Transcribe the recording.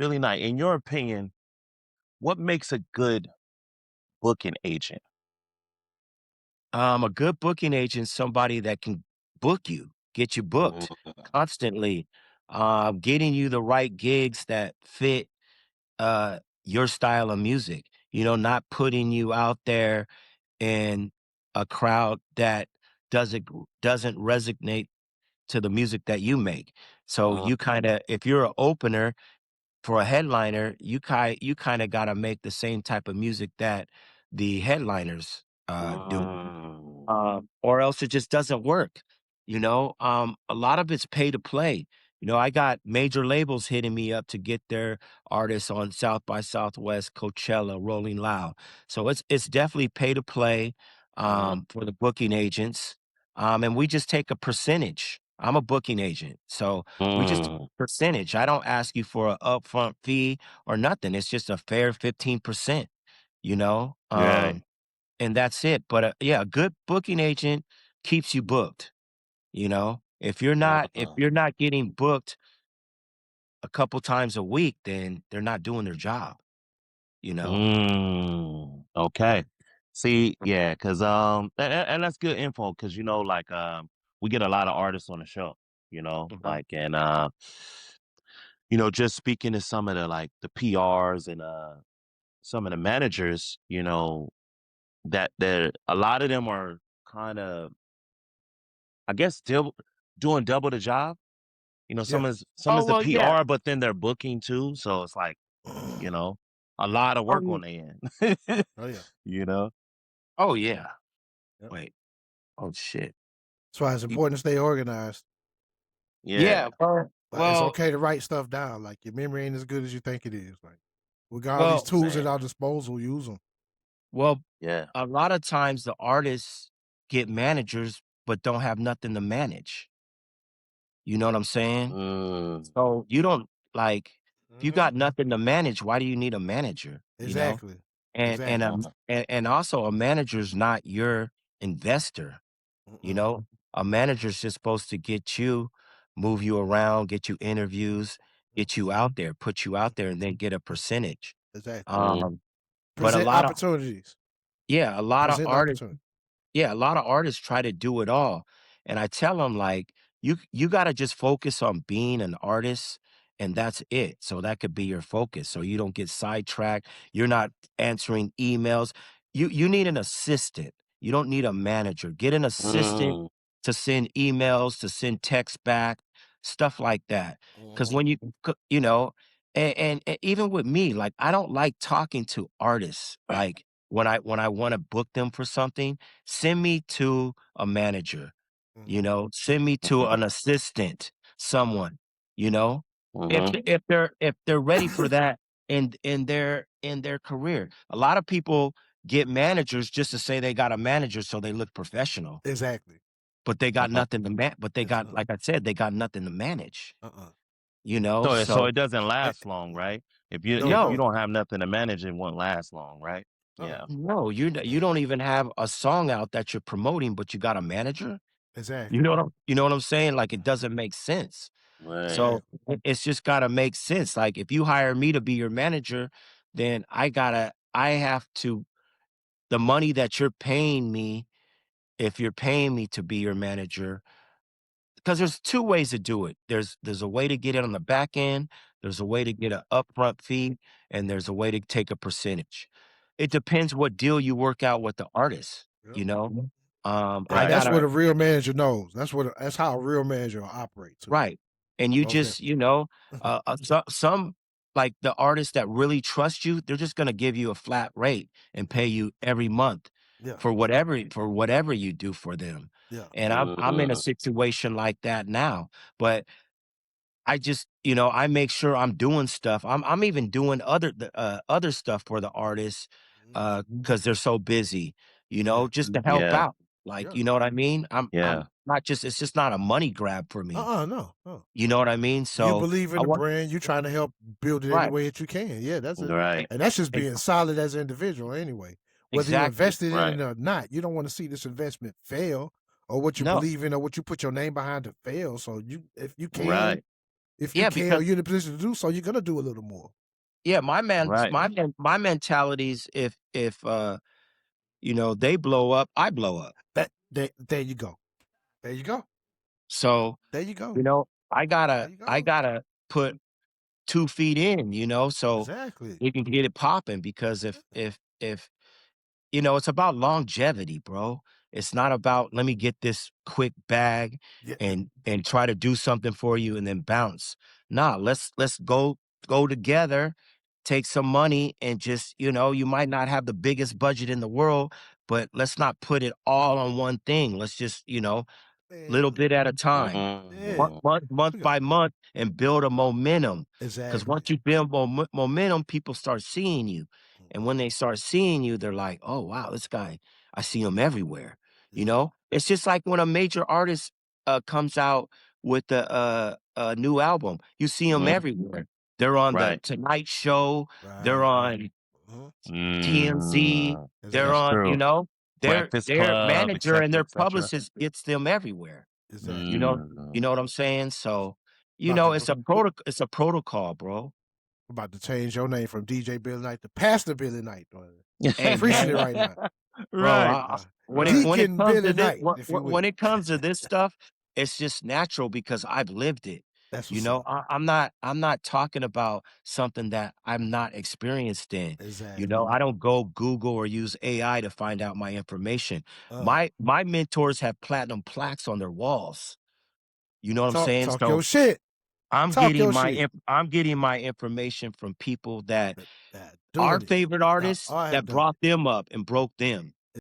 Billy Knight, in your opinion, what makes a good booking agent? A good booking agent, somebody that can book you, get you booked Mm, constantly, getting you the right gigs that fit your style of music. Not putting you out there in a crowd that doesn't resonate to the music that you make. So mm, you kind of, if you're an opener for a headliner, you kind of got to make the same type of music that the headliners do, mm. or else it just doesn't work. A lot of it's pay to play. I got major labels hitting me up to get their artists on South by Southwest, Coachella, Rolling Loud. So it's definitely pay to play Mhm, for the booking agents, and we just take a percentage. I'm a booking agent, so we just take mm. a percentage. I don't ask you for an upfront fee or nothing. It's just a fair 15%. You know, Right. um, and that's it. But, yeah, a good booking agent keeps you booked, you know? If Mm, you're not getting booked a couple times a week, then they're not doing their job, you know? okay. See, yeah, because and that's good info because like we get a lot of artists on the show, Mhm. like and just speaking to some of the like the PRs and some of the managers, that a lot of them are kind of, I guess, still doing double the job. Yeah. Some Oh, is the well, yeah. PR, but then they're booking too. So it's like, you know, a lot of Oh, work yeah. on their end. Oh yeah. you know? Oh, yeah. Yep. Wait. Oh, shit. That's why it's You important to stay organized. Yeah. Yeah, well Like it's well okay to write stuff down. Like your memory ain't as good as you think it is. Like we got all these well tools at Man. our disposal. Use them. well, Yeah. a lot of times the artists get managers, but don't have nothing to manage. You know what I'm saying? Mm. So, you don't like, if you Hmm. got nothing to manage, why do you need a manager, you know? Exactly. And and, Exactly. um, and also a manager's not your investor, you Mm-mm. know? A manager's just supposed to get you, move you around, get you interviews, get you out there, put you out there, and then get a percentage. Exactly. Mm. Um, but a Present lot of opportunities. yeah, a lot of Present artists opportunity. yeah, a lot of artists try to do it all, and I tell them, like, you gotta just focus on being an artist, and that's it, so that could be your focus, so you don't get sidetracked, you're not answering emails. You need an assistant, you don't need a manager. Get an assistant Mm. to send emails, to send texts back, stuff like that. Because Hmm. when you c and even with me, like, I don't like talking to artists, like, when I wanna book them for something, send me to a manager, Hmm. send me to Mhm. an assistant, someone, you know? If Mhm. they're ready for that in their career. A lot of people get managers just to say they got a manager so they look professional, Exactly. but they got Uh-uh. nothing to but they It's got, not. like I said, they got nothing to manage, Uh-uh. So so it doesn't Eh, last long, right? If no. you no. don't have nothing to manage, it won't last long, right? Uh-uh. Yeah. No, you don't even have a song out that you're promoting, but you got a manager? Exactly. You know what I'm saying? Like, it doesn't make sense. Right. So, Exactly. it's just gotta make sense. Like, if you hire me to be your manager, then I have to the money that you're paying me, if you're paying me to be your manager, because there's 2 ways to do it. There's a way to get it on the back end, there's a way to get an upfront fee, and there's a way to take a percentage. It depends what deal you work out with the artist, Yep. you know? I And Right. that's what gotta a real manager knows. That's how a real manager will operate too. right, and you Okay. just, some like, the artists that really trust you, they're just gonna give you a flat rate and pay Yep. you every month Yeah. for whatever you do for them, Yeah. and I'm in a Mm. situation like that now, but I just, I make sure I'm doing stuff. I'm even doing other stuff for the artists, Mhm. because they're so busy, Exactly. just to help Yeah. out. Like, Yeah. you know what I mean? I'm Yeah. not just it's just not a money grab for me. No. No. You know what I mean? You So believe in I the want brand, you trying to help build it any right, way that you can. Yeah, that's it. Right. And that's just ex being solid as an individual anyway. Whether you exactly. invested in Right. it or not, you don't want to see this investment fail or what you No, believe in or what you put your name behind to fail. So you if you can, Right. If you Yeah, can or because you're in a position to do so, you're gonna do a little more. yeah, Right. my mentality's if you know, they blow up, I blow up. There you go. There you go. So, There you go. you know, There you I go. gotta put 2 feet in, you know, so Exactly. we can get it popping because if you know, it's about longevity, bro. It's not about let me get this quick bag Yeah. and try to do something for you and then bounce. Nah, let's go together, take some money and just, you know, you might not have the biggest budget in the world, but let's not put it all on one thing. Let's just, you know, little Man, bit at a time, yeah. Mm. month We got by month, and build a momentum. Because exactly. once you build momentum, people start seeing you, and Mhm. when they start seeing you, they're like, "Oh wow, this guy, I see him everywhere." You Yeah. know, it's just like when a major artist comes out with a new album, you see them Mhm. everywhere. They're on the Right. Tonight Show. They're Right, right. on Mhm. TMZ. They're That's Exactly. on, you true. know, Breakfast their Club, et manager and cetera, their et cetera. publicist gets them everywhere. You Exactly. know Mm. you know what I'm saying? So, you About to know, go it's a protocol, bro. about to change your name from DJ Bille Knight to Pastor Bille Knight. Hey, Preaching it man, right now. bro, Right, right. when it Deacon comes to Bille this Knight, if you when will. it comes to this stuff, it's just natural because I've lived it. That's You what's up. know, I'm not talking about something that I'm not experienced in. You Exactly. know, I don't go Google or use AI to find out my information. Uh, My mentors have platinum plaques on their walls. You know what I'm saying? talk So your shit. Talk your shit. I'm getting my information from people that That are doing it. favorite That artists I have that done brought it. them up and broke them.